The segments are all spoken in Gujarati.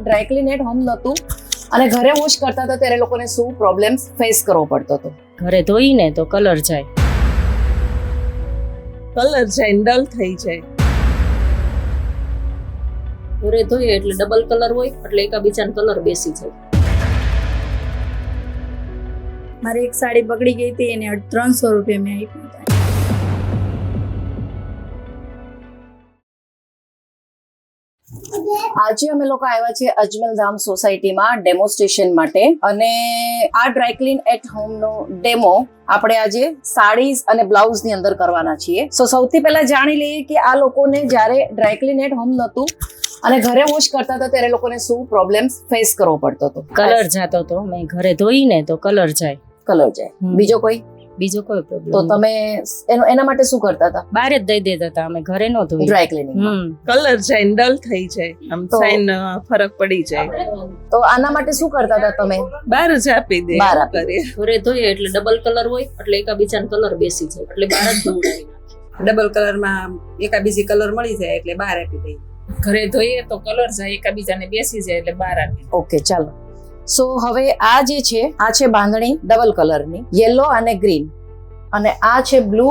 ડ્રાયક્લીન એટ હોમ નહોતું અને ઘરે વોશ કરતા હતા ત્યારે લોકોને શું પ્રોબ્લેમ્સ ફેસ કરવો પડતો હતો? ઘરે ધોઈને તો કલર જાય, ડલ થઈ જાય. ઘરે ધોઈએ એટલે ડબલ કલર હોય એટલે એકાબીજાનો કલર બેસી જાય. મારી એક સાડી બગડી ગઈ હતી, એને 300 રૂપિયા મેં આપી હતા. આજે અમે લોકો આવ્યા છીએ અજમલ ધામ સોસાયટીમાં ડેમોન્સ્ટ્રેશન માટે, અને આ ડ્રાયક્લીન એટ હોમ નો ડેમો આપણે આજે સાડીઝ અને બ્લાઉઝ ની અંદર કરવાના છીએ. સૌથી પહેલા જાણી લઈએ કે આ લોકોને જ્યારે ડ્રાયક્લીન એટ હોમ નહોતું અને ઘરે વોશ કરતા હતા ત્યારે લોકોને શું પ્રોબ્લેમ્સ ફેસ કરવો પડતો હતો? કલર જાતો તો મેં ઘરે ધોઈને તો કલર જાય. કલર જાય. બીજો કોઈ પ્રોબ્લેમ? તો તમે એના માટે શું કરતા હતા? બહાર જ દઈ દેતા હતા, અમે ઘરે નો ધોઈ. Dry cleaning. કલર જાય, ડલ થઈ જાય, આમ સાઈન ફરક પડી જાય. તો આના માટે શું કરતા હતા તમે? બહાર જ આપી દે. બહાર આપી દે. ઘરે ધોઈએ એટલે ડબલ કલર હોય એટલે એકાબીજાનો કલર બેસી જાય એટલે બહાર જ ધોવડાવી નાખીએ. ડબલ કલરમાં એકાબીજી કલર મળી જાય એટલે બહાર આપી દઈએ. ઘરે ધોઈએ તો કલર જાય, એકાબીજાને બેસી જાય એટલે બહાર આપી. ઓકે, ચાલો. સો હવે આ જે છે, આ છે બાંધણી ડબલ કલરની, યેલો અને ગ્રીન, અને આ છે બ્લુ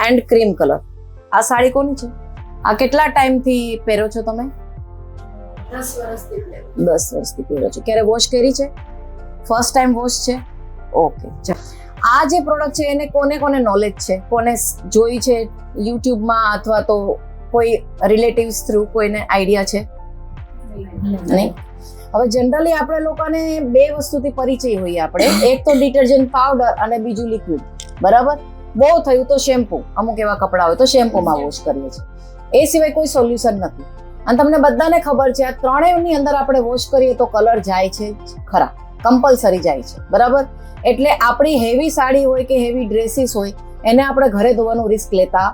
એન્ડ ક્રીમ કલર. આ સાડી કોની છે? આ કેટલા ટાઈમ થી પહેરો છો તમે? 10 વર્ષથી પહેરો છો. ક્યારે વોશ કરી છે? ફર્સ્ટ ટાઈમ વોશ છે? ઓકે. આ જે પ્રોડક્ટ છે એને કોને કોને નોલેજ છે? કોને જોઈ છે યુટ્યુબમાં અથવા તો કોઈ રિલેટિવ્સ થ્રુ કોઈને આઈડિયા છે? નહીં. હવે જનરલી આપણે લોકોને બે વસ્તુથી પરિચય હોઈએ આપણે, એક તો ડિટર્જન્ટ પાવડર અને બીજું લિક્વિડ, બરાબર? બહુ થયું તો શેમ્પુ, અમુક એવા કપડા હોય તો શેમ્પુમાં વોશ કરીએ છીએ, એ સિવાય કોઈ સોલ્યુશન નથી. અને તમને બધાને ખબર છે આ ત્રણેયની અંદર આપણે વોશ કરીએ તો કલર જાય છે ખરા, કમ્પલસરી જાય છે, બરાબર? એટલે આપણી હેવી સાડી હોય કે હેવી ડ્રેસીસ હોય એને આપણે ઘરે ધોવાનું રિસ્ક લેતા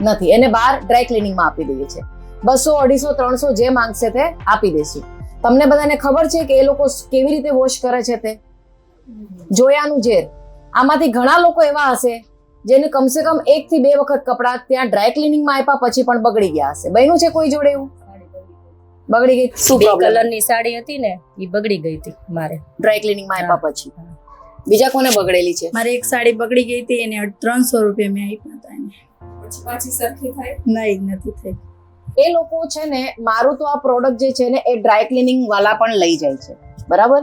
નથી, એને બહાર ડ્રાય ક્લિનિંગમાં આપી દઈએ છીએ. 200, 250, 300 જે માંગશે તે આપી દઈશું. તમને બધાને ખબર છે કે એ લોકો કેવી રીતે વોશ કરે છે તે જોયાનું ઝેર. આમાંથી ઘણા લોકો એવા હશે જેને કમસે કમ 1 થી 2 વખત કપડા ત્યાં ડ્રાય ક્લિનિંગમાં આપ્યા પછી પણ બગડી ગયા હશે. બન્યું છે કોઈ જોડે એવું? બગડી ગઈ. શું કલરની સાડી હતી ને એ બગડી ગઈ હતી મારે ડ્રાય ક્લિનિંગમાં આપ્યા પછી. બીજા કોને બગડેલી છે? મારી એક સાડી બગડી ગઈ હતી, એને 300 રૂપિયા મેં આપ્યા હતા. એને પછી પાછી સરખી થાય? નહીં, નથી થઈ. એ લોકો છે ને, મારું તો આ પ્રોડક્ટ જે છે ને એ ડ્રાય ક્લિનિંગ વાળા પણ લઈ જાય છે, બરાબર?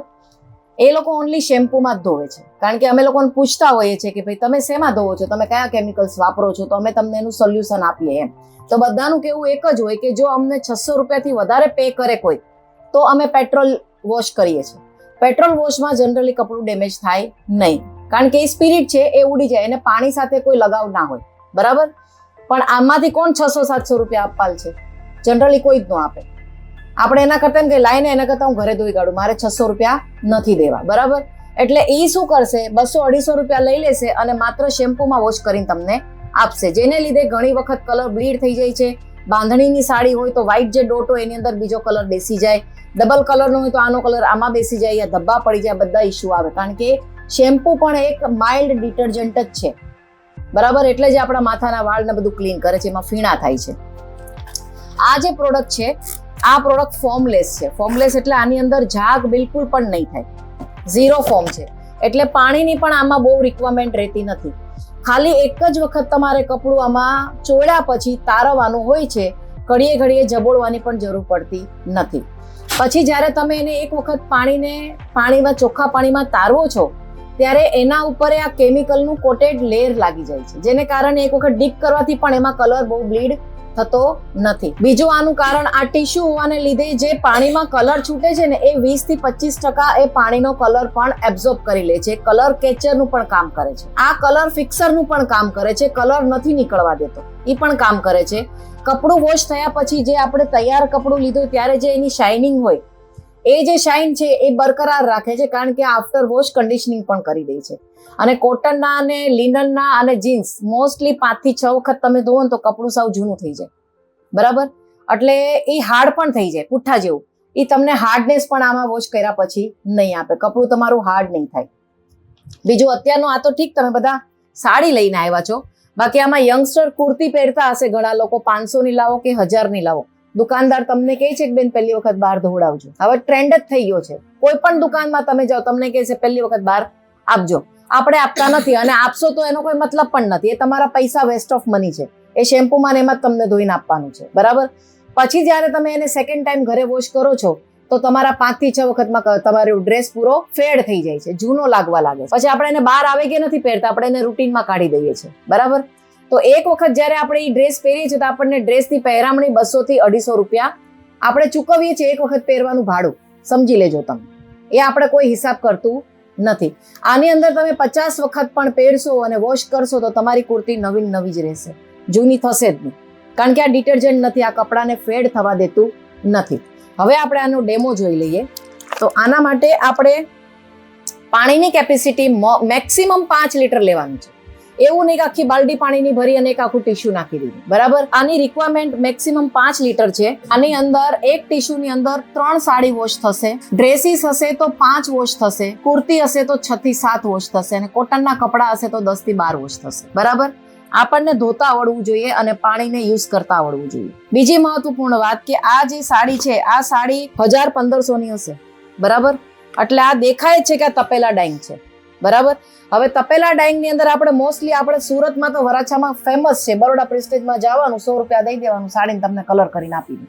એ લોકો ઓનલી શેમ્પુમાં જ ધોવે છે, કારણ કે અમે લોકોને પૂછતા હોઈએ છીએ કે ભાઈ તમે શેમાં ધોવો છો, તમે કયા કેમિકલ્સ વાપરો છો, તો અમે તમને એનું સોલ્યુશન આપીએ એમ. તો બધાનું કેવું એક જ હોય કે જો અમને 600 રૂપિયાથી વધારે પે કરે કોઈ તો અમે પેટ્રોલ વોશ કરીએ છીએ. પેટ્રોલ વોશમાં જનરલી કપડું ડેમેજ થાય નહીં, કારણ કે એ સ્પિરિટ છે એ ઉડી જાય, એને પાણી સાથે કોઈ લગાવ ના હોય, બરાબર? પણ આમાંથી કોણ 600-700 રૂપિયા આપવાલ છે? જનરલી કોઈ જ ન આપે. આપણે એના કરતા કે લાઈને એના કરતા હું ઘરે ધોઈ કાઢું, મારે 600 રૂપિયા નથી દેવા, બરાબર? એટલે એ શું કરશે, 200-250 રૂપિયા લઈ લેશે અને માત્ર શેમ્પુમાં વોશ કરીને તમને આપશે, જેને લીધે ઘણી વખત કલર બ્લીડ થઈ જાય છે. બાંધણીની સાડી હોય તો વ્હાઈટ જે ડોટ હોય એની અંદર બીજો કલર બેસી જાય, ડબલ કલરનો હોય તો આનો કલર આમાં બેસી જાય, યા ધબ્બા પડી જાય, બધા ઇસ્યુ આવે, કારણ કે શેમ્પુ પણ એક માઇલ્ડ ડિટર્જન્ટ જ છે, બરાબર? એટલે જ આપણા માથાના વાળને બધું ક્લીન કરે છે, એમાં ફીણા થાય છે. આ જે પ્રોડક્ટ છે આ પ્રોડક્ટ ફોર્મલેસ છે. ફોર્મલેસ એટલે આની અંદર ઝાગ બિલકુલ પણ નહીં થાય, 0 ફોર્મ છે, એટલે પાણીની પણ આમાં બહુ રિક્વાયરમેન્ટ રહેતી નથી. ખાલી એક જ વખત તમારે કપડું આમાં ચોળ્યા પછી તારવવાનું હોય છે, ઘડીએ ઘડીએ જબોળવાની પણ જરૂર પડતી નથી. પછી જ્યારે તમે એને એક વખત પાણીમાં ચોખ્ખા પાણીમાં તારવો છો ત્યારે એના ઉપર આ કેમિકલનું કોટેડ લેયર લાગી જાય છે, જેને કારણે એક વખત ડીપ કરવાથી પણ એમાં કલર બહુ બ્લીડ થતો નથી. બીજું આનું કારણ આ ટીશ્યુ હોવાને લીધે જે પાણીમાં કલર છૂટે છે ને એ 20 થી 25% એ પાણીનો કલર પણ એબ્ઝોર્બ કરી લે છે. કલર કેચરનું પણ કામ કરે છે, આ કલર ફિક્સરનું પણ કામ કરે છે, કલર નથી નીકળવા દેતો એ પણ કામ કરે છે. કપડું વોશ થયા પછી જે આપણે તૈયાર કપડું લીધું ત્યારે જે એની શાઇનિંગ હોય એ જે શાઇન છે એ બરકરાર રાખે છે, કારણ કે આફ્ટર વોશ કન્ડિશનિંગ પણ કરી દે છે. અને કોટનના અને લિનનના અને જીન્સ મોસ્ટલી 5 થી 6 વખત તમે ધોવો ને તો કપડું સાવ જૂનું થઈ જાય, બરાબર? એટલે એ હાર્ડ પણ થઈ જાય, પુઠ્ઠા જેવું. એ તમને હાર્ડનેસ પણ આમાં વોશ કર્યા પછી નહીં આપે, કપડું તમારું હાર્ડ નહીં થાય. બીજું અત્યારનું આ તો ઠીક તમે બધા સાડી લઈને આવ્યા છો, બાકી આમાં યંગસ્ટર કુર્તી પહેરતા હશે ઘણા લોકો, 500 ની લાવો કે 1000 ની લાવો, દુકાનદાર તમને કહે છે કે બેન પહેલી વખત બહાર ધોવડાવજો. હવે ટ્રેન્ડ જ થઈ ગયો છે. કોઈ પણ દુકાનમાં તમે જાઓ તમને કહે છે પહેલી વખત બહાર આપજો. આપણે આપતા નથી, અને આપશો તો એનો કોઈ મતલબ પણ નથી. એ તમારા પૈસા વેસ્ટ ઓફ મની છે. એ શેમ્પૂમાં ને એમાં જ તમને ધોઈને આપવાનું છે, બરાબર. પછી જ્યારે તમે એને સેકન્ડ ટાઈમ ઘરે વોશ કરો છો તો તમારા 5 થી 6 વખતમાં તમારો ડ્રેસ પૂરો ફેડ થઈ જાય છે, જૂનો લાગવા લાગે છે. પછી આપણે એને બહાર આવે કે નથી પહેરતા, આપણે એને રૂટીનમાં કાઢી દઈએ છીએ, બરાબર. તો એક વખત જ્યારે આપણે એ ડ્રેસ પહેરીએ છીએ તો આપણને ડ્રેસની પહેરામણી 200 થી 250 રૂપિયા આપણે ચૂકવીએ છીએ એક વખત પહેરવાનું ભાડું. સમજી લેજો તમે, એ આપણે કોઈ હિસાબ કરતું નથી. આની અંદર તમે 50 વખત પણ પહેરશો અને વોશ કરશો તો તમારી કુર્તી નવી નવી જ રહેશે, જૂની થશે જ નહીં. કારણ કે આ ડિટર્જન્ટ નથી, આ કપડાને ફેડ થવા દેતું નથી. હવે આપણે આનો ડેમો જોઈ લઈએ. તો આના માટે આપણે પાણીની કેપેસિટી મેક્સિમમ 5 લીટર લેવાનું છે. એવું નહીં કે આખી બાલડી પાણીની ભરી અને એક આખું ટીશ્યુ નાખી દીધું, બરાબર. આની રિક્વાયરમેન્ટ મેક્સિમમ 5 લીટર છે. આની અંદર એક ટીશ્યુની અંદર 3 સાડી વોશ થશે, ડ્રેસીસ હશે તો 5 વોશ થશે, કુર્તી હશે તો 6 થી 7 વોશ થશે, અને કોટનના કપડા હશે તો 10 થી 12 વોશ થશે, બરાબર. આપણને ધોતા આવડવું જોઈએ અને પાણીને યુઝ કરતા આવડવું જોઈએ. બીજી મહત્વપૂર્ણ વાત કે આ જે સાડી છે, આ સાડી 1000-1500 ની હશે, બરાબર. એટલે આ દેખાય છે કે આ તપેલા ડાઇંગ છે, બરાબર. હવે તપેલા ડાઇંગ ની અંદર આપણે મોસ્ટલી આપણે સુરતમાં તો વરાછામાં ફેમસ છે, બરોડા પ્રેસ્ટેજમાં જવાનું, 100 રૂપિયા દઈ દેવાનું, સાડીને તમને કલર કરીને આપી દે,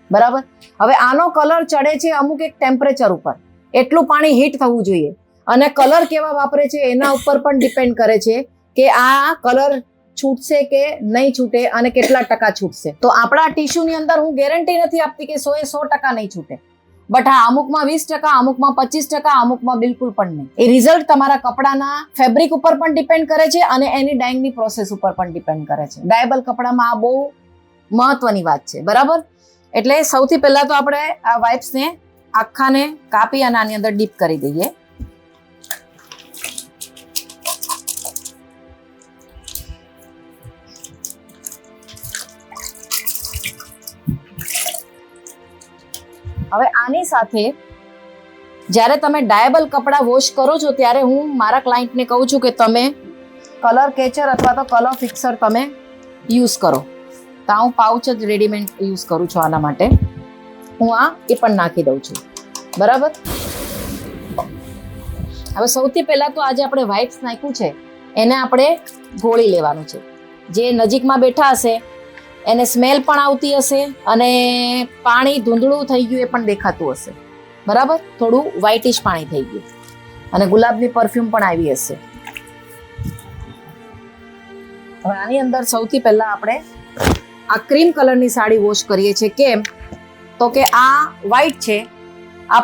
બરાબર. હવે આનો કલર ચડે છે અમુક એક ટેમ્પરેચર ઉપર, એટલું પાણી હીટ થવું જોઈએ, અને કલર કેવા વાપરે છે એના ઉપર પણ ડિપેન્ડ કરે છે કે આ કલર છૂટશે કે નહીં છૂટે અને કેટલા ટકા છૂટશે. તો આપણા ટીશ્યુની અંદર હું ગેરંટી નથી આપતી કે 100% નહીં છૂટે, બટ હા અમુકમાં 20%, અમુકમાં 25%, અમુકમાં બિલકુલ પણ નહીં. એ રિઝલ્ટ તમારા કપડાના ફેબ્રિક ઉપર પણ ડિપેન્ડ કરે છે અને એની ડાઇંગની પ્રોસેસ ઉપર પણ ડિપેન્ડ કરે છે. ડાયેબલ કપડામાં આ બહુ મહત્વની વાત છે, બરાબર. એટલે સૌથી પહેલા તો આપણે આ વાઇપ્સને આખાને કાપી અને આની અંદર ડીપ કરી દઈએ. હવે આની સાથે જ્યારે તમે ડાયેબલ કપડાં વોશ કરો છો ત્યારે હું મારા ક્લાયન્ટને કહું છું કે તમે કલર કેચર અથવા તો કલર ફિક્સર તમે યુઝ કરો. તો હું પાઉચ જ રેડીમેડ યુઝ કરું છું આના માટે. હું આ એ પણ નાખી દઉં છું, બરાબર. હવે સૌથી પહેલા તો આજે આપણે વાઇપ્સ નાખ્યું છે એને આપણે ગોળી લેવાનું છે. જે નજીકમાં બેઠા હશે એને સ્મેલ પણ આવતી હશે અને પાણી ધૂંધળું થઈ ગયું એ પણ દેખાતું હશે, બરાબર. થોડું વ્હાઇટિશ પાણી થઈ ગયું અને ગુલાબની પરફ્યુમ પણ આવી હશે. હવે આની અંદર સૌથી પહેલા આપણે આ ક્રીમ કલરની સાડી વોશ કરીએ છીએ. કેમ તો કે આ વ્હાઇટ છે, આ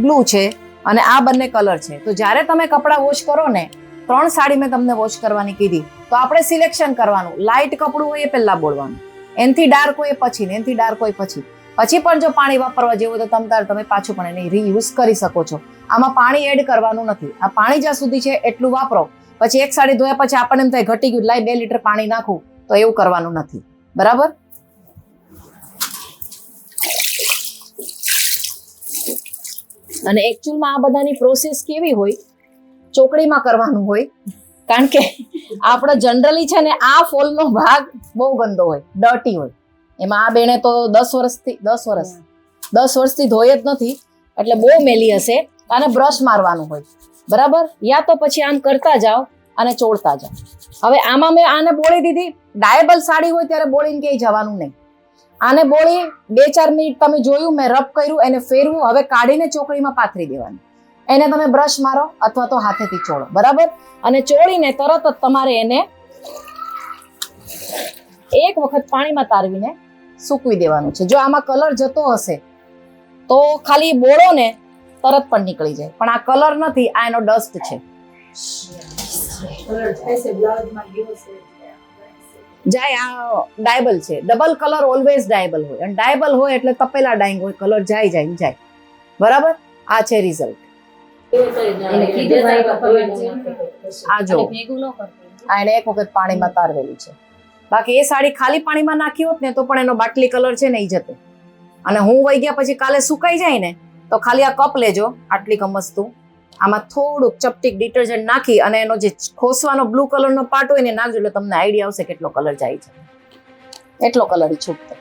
બ્લુ છે અને આ બંને કલર છે. તો જ્યારે તમે કપડાં વોશ કરો ને, 3 સાડી મેં તમને વોશ કરવાની કીધી, તો આપણે સિલેક્શન કરવાનું. લાઇટ કપડું હોય એ પહેલા બોલવાનું, એનથી ડાર્ક હોય પછી ને, એનથી ડાર્ક હોય પછી પણ જો પાણી વાપરવા જેવું તો તમે પાછું પણ એને રીયુઝ કરી શકો છો. આમાં પાણી એડ કરવાનું નથી. આ પાણી જ્યાં સુધી છે એટલું વાપરો. પછી એક સાડી ધોયા પછી આપણને એમ થાય ઘટી ગયું, લાઈ 2 લીટર પાણી નાખું, તો એવું કરવાનું નથી, બરાબર. અને એકચ્યુઅલમાં આ બધાની પ્રોસેસ કેવી હોય, ચોકડીમાં કરવાનું હોય. કારણ કે આપણે જનરલી છે ને આ ફોલનો ભાગ બહુ ગંદો હોય, ડર્ટી હોય. એમાં આ બેને તો 10 વર્ષથી ધોઈ જ નથી, એટલે બહુ મેલી હશે. આને બ્રશ મારવાનું હોય, બરાબર. યા તો પછી આમ કરતા જાઓ અને ચોળતા જાઓ. હવે આમાં મેં આને બોળી દીધી. ડાયેબલ સાડી હોય ત્યારે બોળીને ક્યાંય જવાનું નહીં. આને બોળી 2-4 મિનિટ તમે જોયું, મેં રબ કર્યું, એને ફેરવું. હવે કાઢીને ચોકડીમાં પાથરી દેવાનું. એને તમે બ્રશ મારો અથવા તો હાથેથી ચોળો, બરાબર. અને ચોળીને તરત જ તમારે એને એક વખત પાણીમાં તારવીને સૂકવી દેવાનું છે. જો આમાં કલર જતો હશે તો ખાલી બોળો ને તરત પણ નીકળી જાય, પણ આ કલર નથી, આ એનો ડસ્ટ છે. જાય આ ડાયેબલ છે. ડબલ કલર ઓલવેઝ ડાયેબલ હોય, અને ડાયેબલ હોય એટલે તપેલા ડાઇંગ હોય, કલર જાય, બરાબર. આ છે રિઝલ્ટ. આ જો આ એને એક વખત પાણીમાં તારવેલું છે. બાકી એ સાડી ખાલી પાણીમાં નાખી હોત ને તો પણ એનો બાટલી કલર છે ને એ જતો. અને હું વહી ગયા પછી કાલે સુકાઈ જાય ને તો ખાલી આ કપ લેજો, આટલી કમસ્તું, આમાં થોડુંક ચપટીક ડિટર્જન્ટ નાખી અને એનો જે ખોસવાનો બ્લુ કલરનો પાર્ટ હોય ને નાખજો, એટલે તમને આઈડિયા આવશે કેટલો કલર જાય છે, એટલો કલર છૂટતો.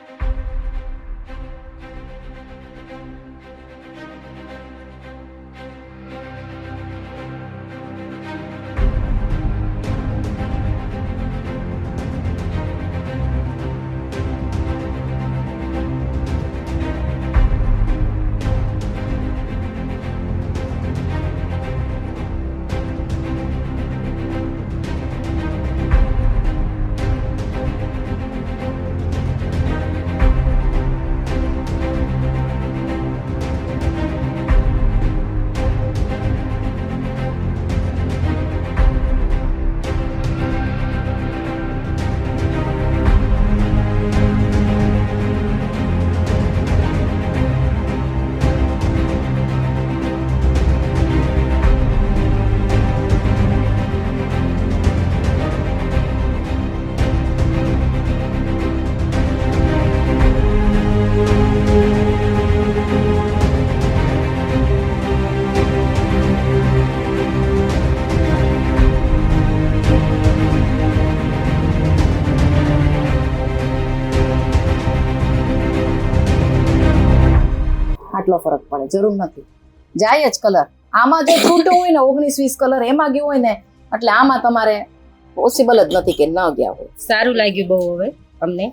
આટલો ફરક પડે, જરૂર નથી, જાય જ કલર. આમાં જો છૂટો હોય ને 19-20 કલર એમાં ગયો હોય ને, એટલે આમાં તમારે પોસિબલ જ નથી કે ન ગયા હોય. સારું લાગ્યું બહુ. અમને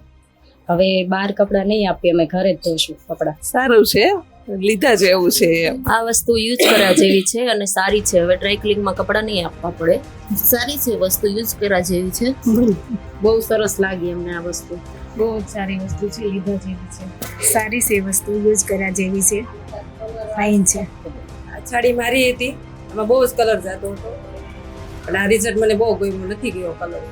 હવે બહાર કપડાં નહીં આપીએ, અમે ઘરે જ ધોશું કપડાં. સારું છે, લીધા જેવું છે એમ. આ વસ્તુ યુઝ કરવા જેવી છે અને સારી છે. હવે ડ્રાય ક્લિનિંગમાં કપડાં નહીં આપવા પડે. સારી છે વસ્તુ, યુઝ કરવા જેવી છે. બહુ સરસ લાગી અમને આ વસ્તુ. બહુ જ સારી વસ્તુ છે, લીધા જેવી છે. સારી છે વસ્તુ, યુઝ કર્યા જેવી છે, ફાઇન છે. આ સાડી મારી હતી, એમાં બહુ જ કલર જતો હતો, પણ આ રિઝલ્ટ મને બહુ ગમ્યું, નથી ગયો કલર.